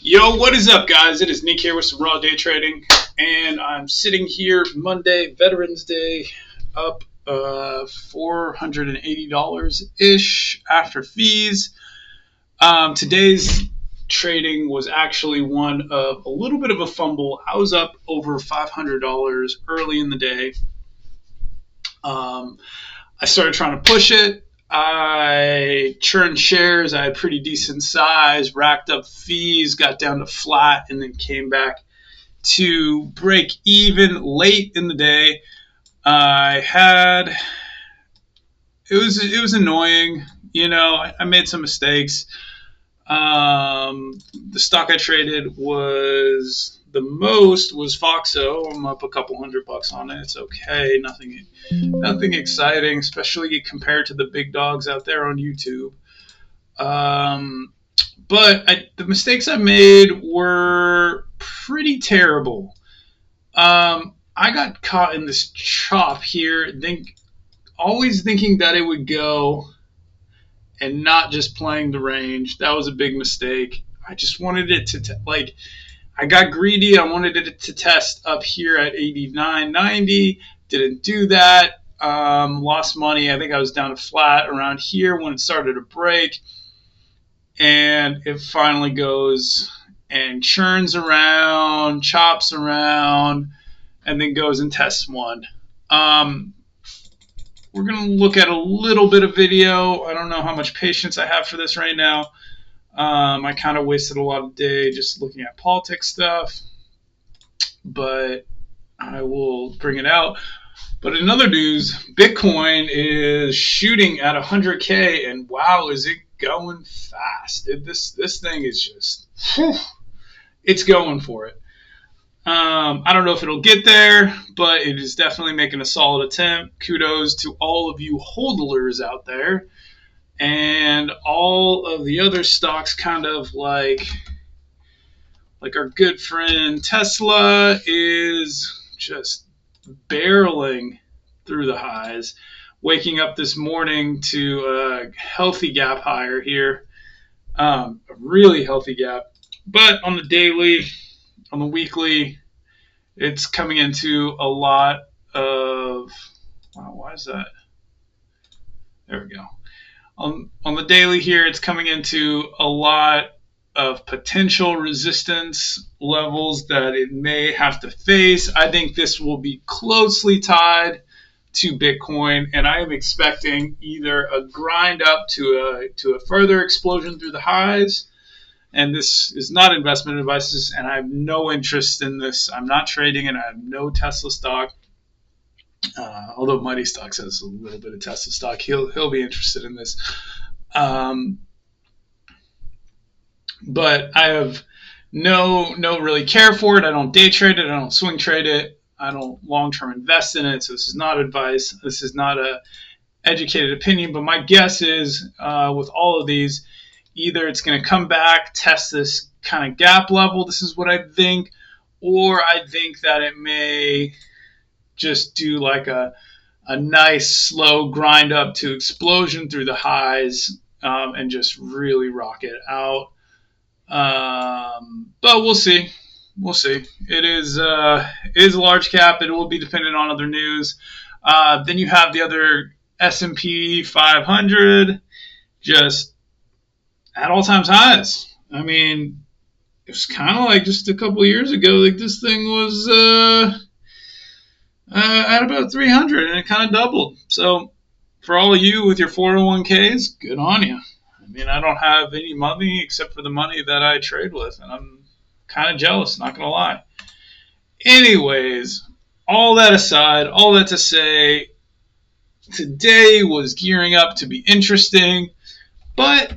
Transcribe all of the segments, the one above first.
Yo, what is up, guys? It is Nick here with some raw day trading, and I'm sitting here Monday, Veterans Day, up $480 ish after fees. Today's trading was actually one of a little bit of a fumble. I was up over $500 early in the day. I started trying to push it. I churned shares. I had pretty decent size, racked up fees, got down to flat, and then came back to break even late in the day. It was annoying. I made some mistakes. The stock I traded was Foxo. I'm up a couple $100 on it. It's okay. Nothing exciting, especially compared to the big dogs out there on YouTube. But the mistakes I made were pretty terrible. I got caught in this chop here, always thinking that it would go and not just playing the range. That was a big mistake. I just wanted it to I got greedy. I wanted it to test up here at 89.90. Didn't do that. Lost money. I think I was down to flat around here when it started to break. And it finally goes and churns around, chops around, and then goes and tests one. We're going to look at a little bit of video. I don't know how much patience I have for this right now. I kind of wasted a lot of day just looking at politics stuff, but I will bring it out. But in other news, Bitcoin is shooting at 100K, and wow, is it going fast. This thing is just, it's going for it. I don't know if it'll get there, but it is definitely making a solid attempt. Kudos to all of you hodlers out there. And all of the other stocks, kind of like our good friend Tesla, is just barreling through the highs. Waking up this morning to a healthy gap higher here, a really healthy gap. But on the daily, on the weekly, it's coming into a lot of, wow, why is that? There we go. On the daily here, it's coming into a lot of potential resistance levels that it may have to face. I think this will be closely tied to Bitcoin, and I am expecting either a grind up to a further explosion through the highs. And this is not investment advice, and I have no interest in this. I'm not trading, and I have no Tesla stock. Although Mighty Stocks has a little bit of Tesla stock, he'll be interested in this. But I have no really care for it. I don't day trade it. I don't swing trade it. I don't long-term invest in it. So this is not advice. This is not a educated opinion. But my guess is with all of these, either it's going to come back, test this kind of gap level. This is what I think. Or I think that it may just do like a nice slow grind up to explosion through the highs and just really rock it out. But we'll see. We'll see. It is a large cap. It will be dependent on other news. Then you have the other S&P 500 just at all-time highs. I mean, it was kind of like just a couple of years ago, like this thing was at about 300, and it kind of doubled. So for all of you with your 401ks, good on you. I mean, I don't have any money except for the money that I trade with, and I'm kind of jealous, not going to lie. Anyways, all that aside, all that to say, today was gearing up to be interesting, but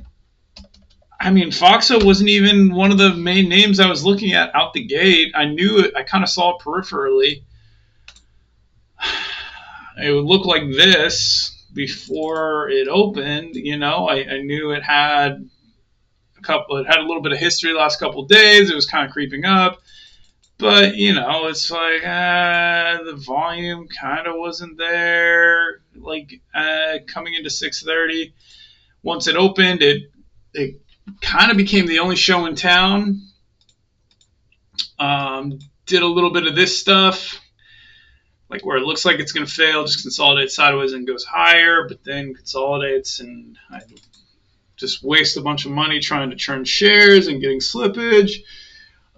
I mean, Foxo wasn't even one of the main names I was looking at out the gate. I knew it. I kind of saw it peripherally. It would look like this before it opened. I knew it had a little bit of history the last couple of days. It was kind of creeping up. But, it's like the volume kind of wasn't there. Coming into 6:30, once it opened, it kind of became the only show in town. Did a little bit of this stuff, like where it looks like it's going to fail, just consolidates sideways and goes higher, but then consolidates, and I just waste a bunch of money trying to churn shares and getting slippage.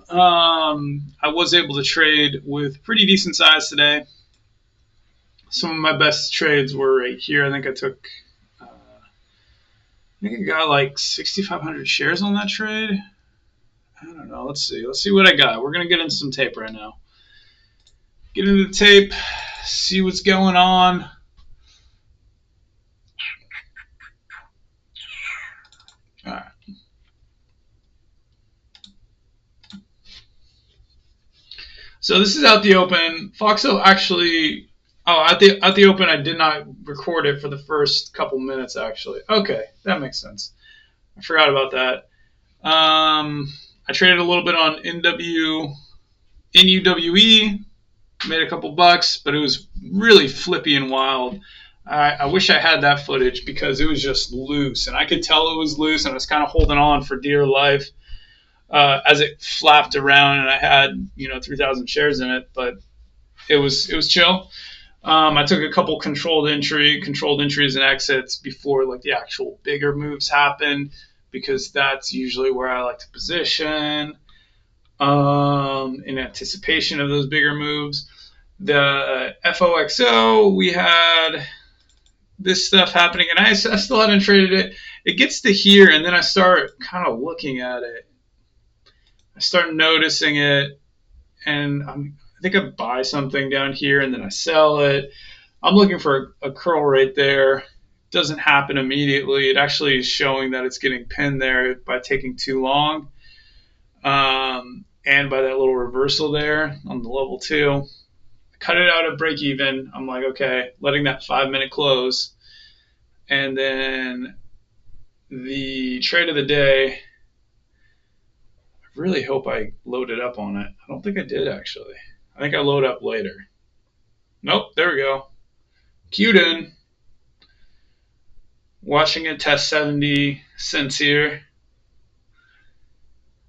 I was able to trade with pretty decent size today. Some of my best trades were right here. I think I got like 6,500 shares on that trade. I don't know. Let's see what I got. We're going to get into some tape right now. Get into the tape, see what's going on. All right. So this is out the open. Foxo actually, at the open, I did not record it for the first couple minutes actually. Okay, that makes sense. I forgot about that. I traded a little bit on NUWE, made a couple bucks, but it was really flippy and wild. I wish I had that footage because it was just loose, and I could tell it was loose, and I was kind of holding on for dear life as it flapped around, and I had 3,000 shares in it, but it was chill. I took a couple controlled entries and exits before like the actual bigger moves happened, because that's usually where I like to position in anticipation of those bigger moves. The FOXO, we had this stuff happening, and I still hadn't traded it. It gets to here, and then I start kind of looking at it. I start noticing it, and I think I buy something down here, and then I sell it. I'm looking for a curl right there. It doesn't happen immediately. It actually is showing that it's getting pinned there by taking too long, and by that little reversal there on the level 2. Cut it out at break even. I'm like, okay, letting that 5-minute close. And then the trade of the day, I really hope I loaded up on it. I don't think I did, actually. I think I load up later. Nope, there we go. Queued in. Watching it test 70 cents here.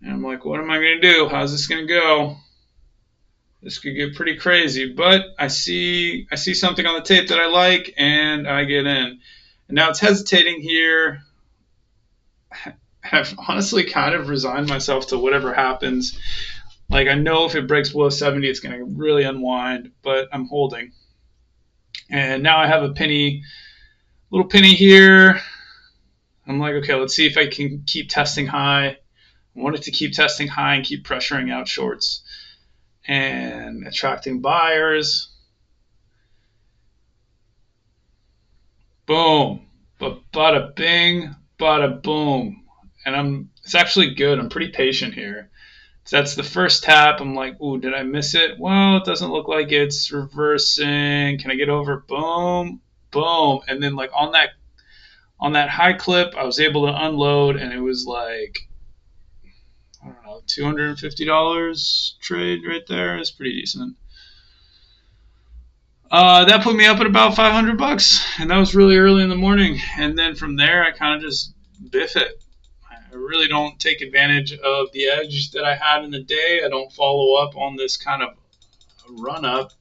And I'm like, what am I going to do? How's this going to go? This could get pretty crazy, but I see something on the tape that I like, and I get in. And now it's hesitating here. I've honestly kind of resigned myself to whatever happens. Like, I know if it breaks below 70, it's going to really unwind, but I'm holding. And now I have a little penny here. I'm like, okay, let's see if I can keep testing high. I want it to keep testing high and keep pressuring out shorts and attracting buyers. Boom. But bada bing, bada boom. And it's actually good. I'm pretty patient here. So that's the first tap. I'm like, ooh, did I miss it? Well, it doesn't look like it's reversing. Can I get over? Boom, boom. And then like on that high clip, I was able to unload, and it was like, I don't know, $250 trade right there. It's pretty decent. That put me up at about $500, and that was really early in the morning. And then from there, I kind of just biff it. I really don't take advantage of the edge that I had in the day. I don't follow up on this kind of run up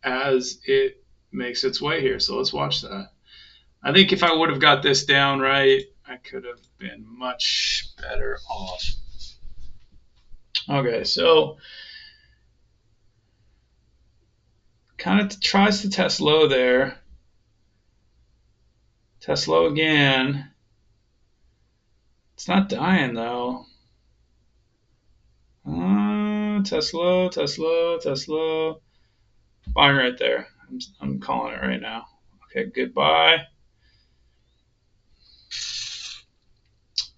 as it makes its way here. So let's watch that. I think if I would have got this down right, I could have been much better off. Okay, so kind of tries to test low there. Test low again. It's not dying though. Test low, test low, test low. Buying right there. I'm calling it right now. Okay, goodbye.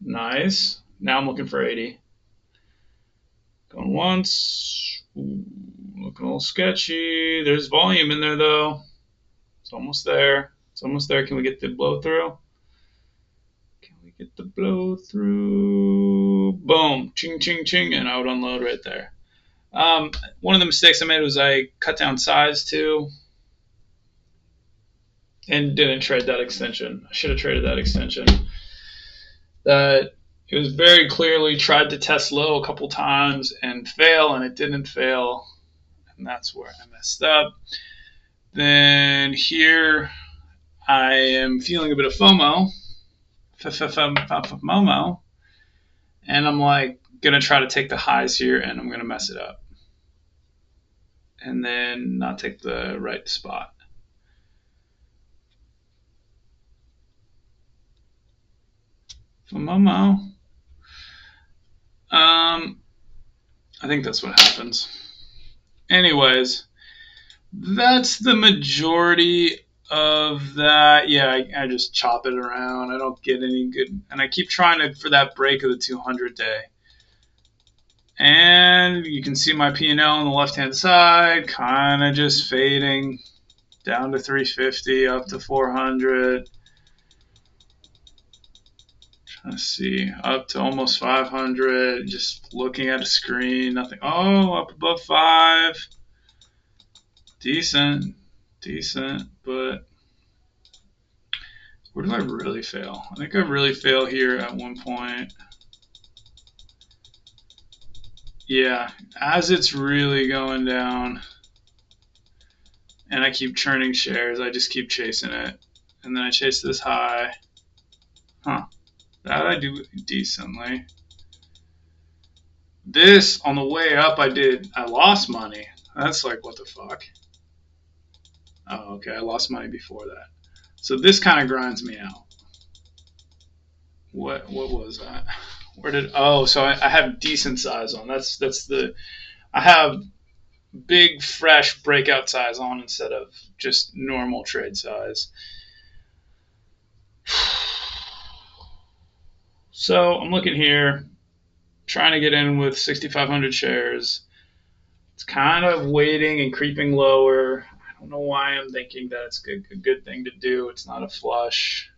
Nice. Now I'm looking for 80. Going once. Ooh, looking a little sketchy. There's volume in there though. It's almost there. It's almost there. Can we get the blow through? Can we get the blow through? Boom. Ching, ching, ching. And I would unload right there. One of the mistakes I made was I cut down size too and didn't trade that extension. I should have traded that extension. It It was very clearly tried to test low a couple times and fail, and it didn't fail. And that's where I messed up. Then here I am feeling a bit of FOMO. FOMO. And I'm like, going to try to take the highs here, and I'm going to mess it up. And then not take the right spot. FOMO. I think that's what happens. Anyways, that's the majority of that. Yeah, I just chop it around. I don't get any good, and I keep trying to for that break of the 200 day. And you can see my P&L on the left-hand side, kind of just fading down to 350, up to 400. Let's see, up to almost 500. Just looking at a screen, nothing. Oh, up above 5. Decent, but where do I really fail? I think I really fail here at one point. Yeah, as it's really going down, and I keep churning shares, I just keep chasing it, and then I chase this high. Huh, that I do decently. This, on the way up, I lost money. That's like, what the fuck? Oh, okay, I lost money before that. So this kind of grinds me out. What was that? So I have decent size on. I have big, fresh breakout size on instead of just normal trade size. So I'm looking here, trying to get in with 6,500 shares. It's kind of waiting and creeping lower. I don't know why I'm thinking that it's a good thing to do. It's not a flush.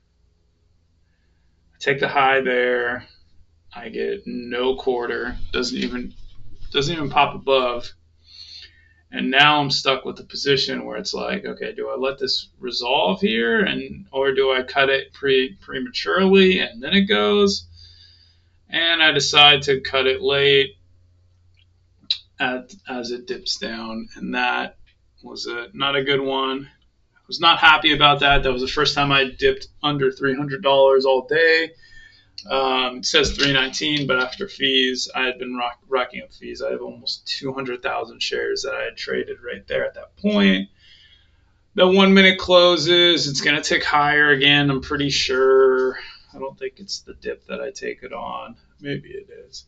I take the high there. I get no quarter. Doesn't even pop above. And now I'm stuck with the position where it's like, okay, do I let this resolve here, or do I cut it prematurely and then it goes? And I decide to cut it late as it dips down, and that was not a good one. I was not happy about that. That was the first time I dipped under $300 all day. It says 319, but after fees, I had been racking up fees. I have almost 200,000 shares that I had traded right there at that point. The 1 minute closes. It's going to tick higher again, I'm pretty sure. I don't think it's the dip that I take it on. Maybe it is.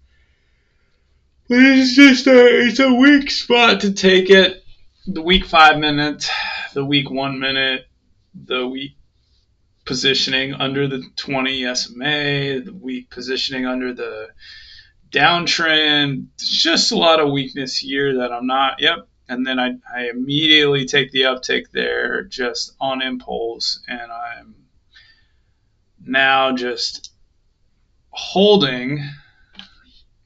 But it's a weak spot to take it. The week 5 minute, the week 1 minute, the week positioning under the 20 SMA, the weak positioning under the downtrend. It's just a lot of weakness here that I'm not. Yep. And then I immediately take the uptick there just on impulse, and I'm now just holding,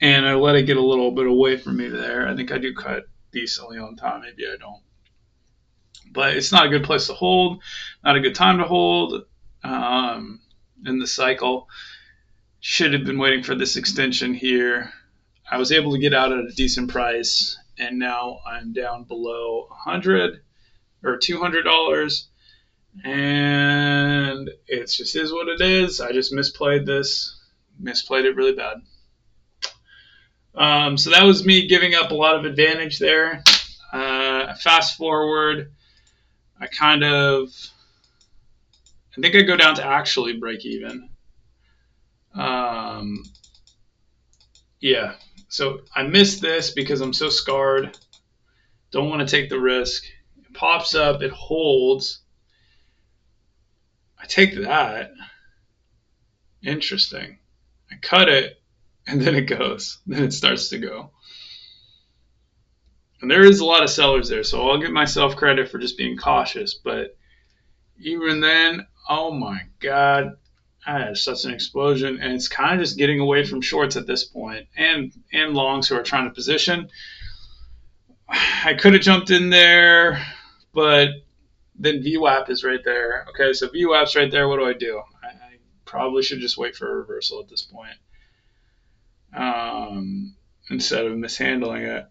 and I let it get a little bit away from me there. I think I do cut decently on time. Maybe I don't. But it's not a good place to hold, not a good time to hold in the cycle. Should have been waiting for this extension here. I was able to get out at a decent price, and now I'm down below $100 or $200, and it just is what it is. I just misplayed it really bad. So that was me giving up a lot of advantage there. Fast forward, I think I go down to actually break even. Yeah, so I missed this because I'm so scarred. Don't want to take the risk. It pops up, it holds. I take that. Interesting. I cut it, and then it goes. Then it starts to go. And there is a lot of sellers there, so I'll give myself credit for just being cautious. But even then, oh my God, I had such an explosion, and it's kind of just getting away from shorts at this point, and longs who are trying to position. I could have jumped in there, but then VWAP is right there. Okay, so VWAP's right there. What do? I probably should just wait for a reversal at this point. instead of mishandling it.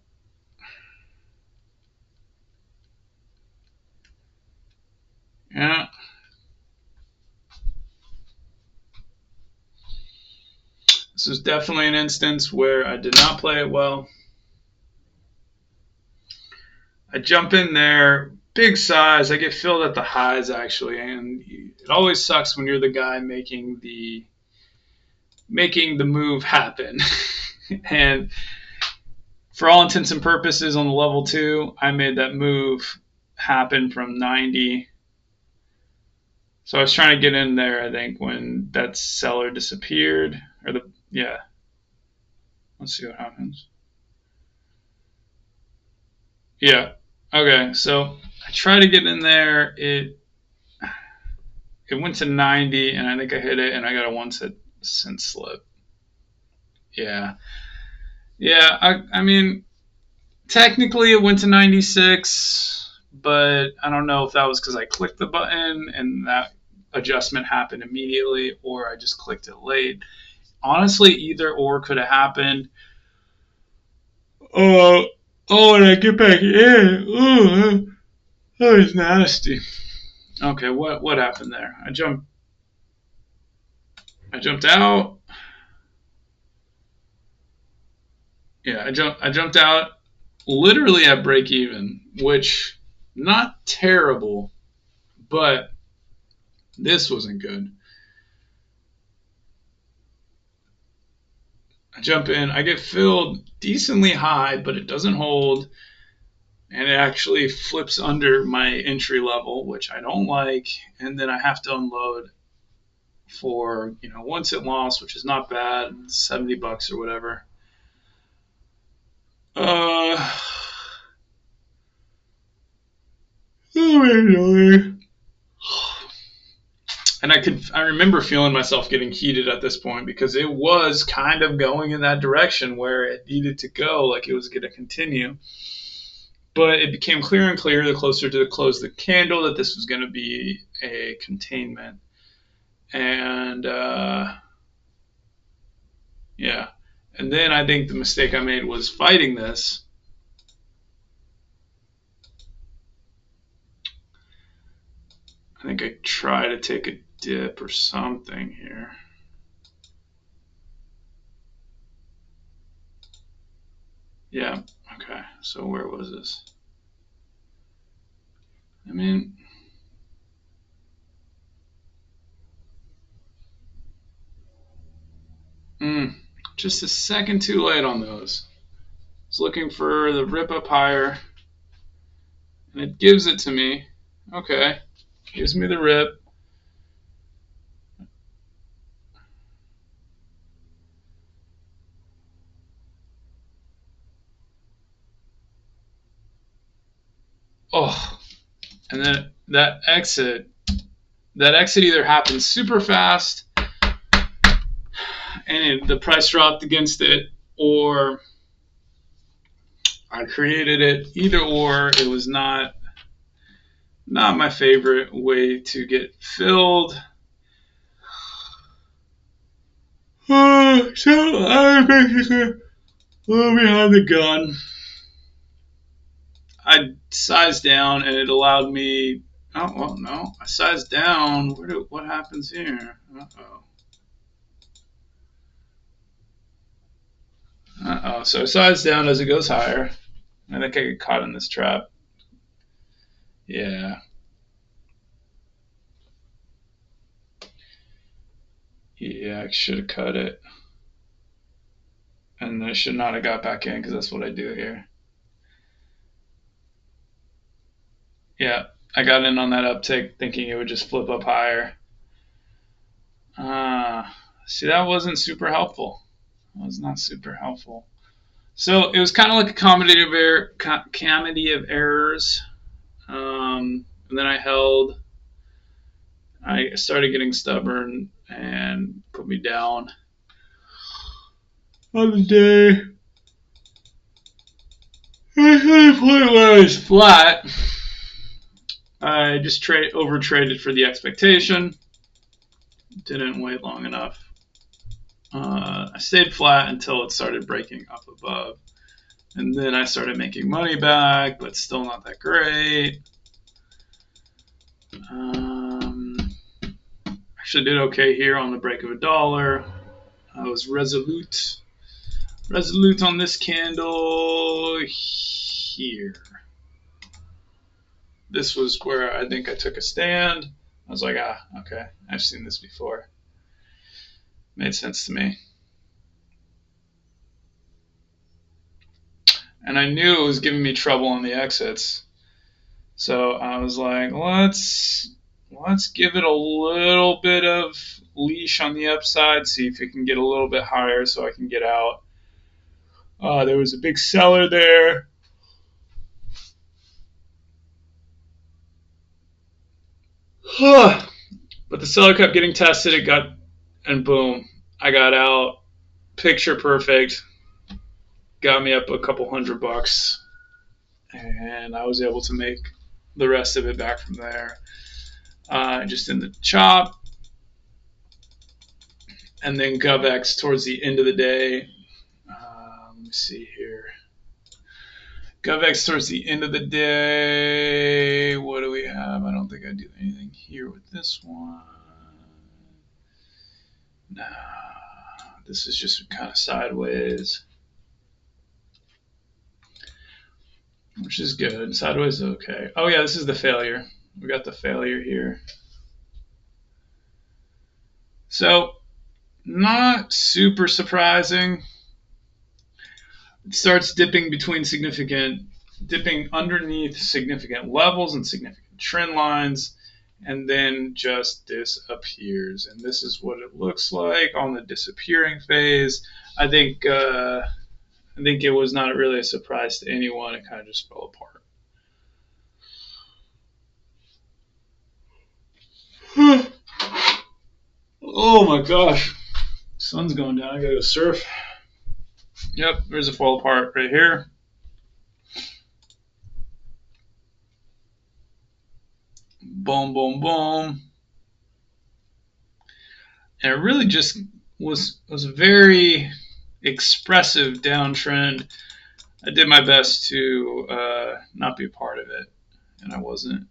Yeah. This is definitely an instance where I did not play it well. I jump in there, big size. I get filled at the highs actually, and it always sucks when you're the guy making the move happen. And for all intents and purposes, on the level 2, I made that move happen from 90. So I was trying to get in there, I think, when that seller disappeared. Yeah. Let's see what happens. Yeah. Okay, so I try to get in there. It went to 90, and I think I hit it, and I got a 1-cent slip. Yeah. Yeah, I mean, technically it went to 96, but I don't know if that was because I clicked the button and that adjustment happened immediately, or I just clicked it late. Honestly, either or could have happened. Oh, and I get back in. Oh, that was nasty. Okay, what happened there? I jumped out. Yeah, I jumped out literally at break even, which not terrible, but this wasn't good. I jump in, I get filled decently high, but it doesn't hold, and it actually flips under my entry level, which I don't like, and then I have to unload for 1 cent loss, which is not bad, $70 or whatever. Oh, and I remember feeling myself getting heated at this point because it was kind of going in that direction where it needed to go, like it was going to continue. But it became clearer and clearer the closer to the close of the candle that this was going to be a containment. And yeah. And then I think the mistake I made was fighting this. I think I try to take a dip or something here. Yeah, okay. So where was this? I mean, just a second too late on those. I was looking for the rip up higher, and it gives it to me. Okay, gives me the rip. Oh, and then that exit either happened super fast and the price dropped against it, or I created it. Either or, it was not my favorite way to get filled. So I basically behind the gun. I sized down, and it allowed me. Oh well, no, I sized down. What happens here? So I sized down as it goes higher. I think I get caught in this trap. Yeah. Yeah, I should have cut it. And I should not have got back in because that's what I do here. Yeah, I got in on that uptick thinking it would just flip up higher. See, that wasn't super helpful. That was not super helpful. So it was kind of like a comedy of errors. And then I held. I started getting stubborn and put me down on the day. At the point where I was flat, I just over traded for the expectation. Didn't wait long enough. I stayed flat until it started breaking up above. And then I started making money back, but still not that great. Actually did okay here on the break of $1. I was resolute on this candle here. This was where I think I took a stand. I was like, okay, I've seen this before. Made sense to me. And I knew it was giving me trouble on the exits. So I was like, let's give it a little bit of leash on the upside, see if it can get a little bit higher so I can get out. There was a big seller there. But the seller kept getting tested. And boom, I got out. Picture perfect. Got me up a couple $100. And I was able to make the rest of it back from there. Just in the chop. And then GovX towards the end of the day. Let me see here. GovX towards the end of the day. What do we have? I don't think I do anything here with this one. Nah, this is just kind of sideways, which is good. Sideways is okay. Oh yeah, this is the failure. We got the failure here. So, not super surprising. It starts dipping underneath significant levels and significant trend lines, and then just disappears. And this is what it looks like on the disappearing phase. I think it was not really a surprise to anyone. It kind of just fell apart. Oh my gosh. Sun's going down. I gotta go surf. Yep, there's a fall apart right here. Boom, boom, boom. And it really just was a very expressive downtrend. I did my best to not be a part of it, and I wasn't.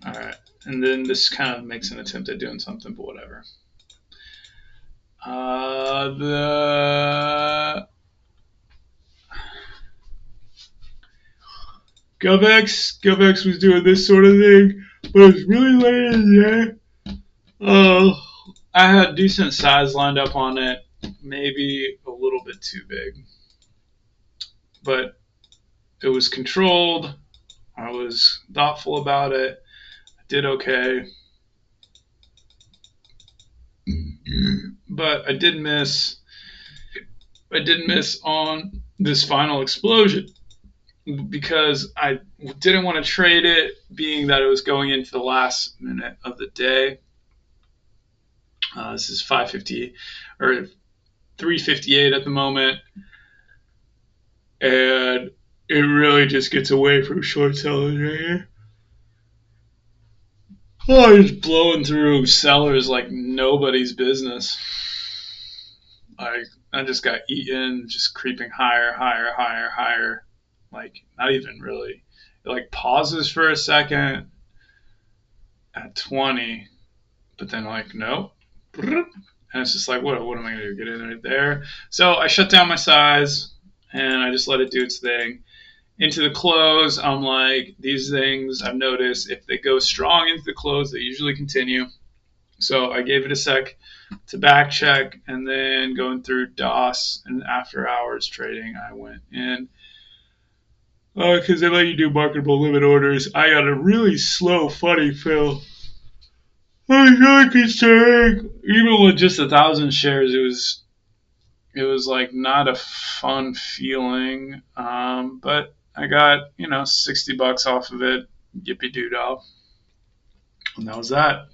All right, and then this kind of makes an attempt at doing something, but whatever. The GovX was doing this sort of thing, but it was really late in the day. I had decent size lined up on it, maybe a little bit too big, but it was controlled. I was thoughtful about it. I did okay. But I did miss on this final explosion because I didn't want to trade it, being that it was going into the last minute of the day. This is 550 or 358 at the moment, and it really just gets away from short sellers right here. Oh, he's blowing through sellers like nobody's business. I just got eaten, just creeping higher. Like, not even really. It like pauses for a second at 20, but then like, nope. And it's just like, what am I going to do? Get in right there? So I shut down my size, and I just let it do its thing. Into the close, I'm like, these things, I've noticed, if they go strong into the close, they usually continue. So I gave it a sec to back check, and then going through DOS and after hours trading, I went in. Because they let you do marketable limit orders. I got a really slow, funny fill. I was really concerned. Even with just 1,000 shares, it was like not a fun feeling. But I got, $60 off of it. Yippee doo-dah. And that was that.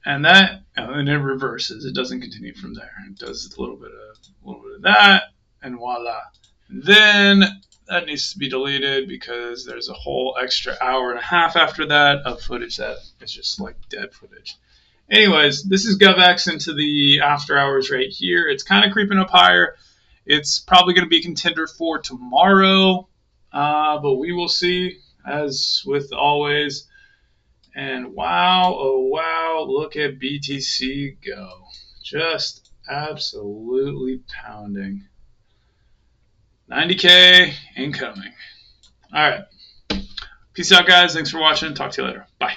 And it reverses. It doesn't continue from there. It does a little bit of that, and voila. And then that needs to be deleted because there's a whole extra hour and a half after that of footage that is just like dead footage. Anyways, this is GovX into the after hours right here. It's kind of creeping up higher. It's probably going to be a contender for tomorrow, but we will see, as with always. And wow, oh wow, look at BTC go. Just absolutely pounding. 90K incoming. All right. Peace out, guys. Thanks for watching. Talk to you later. Bye.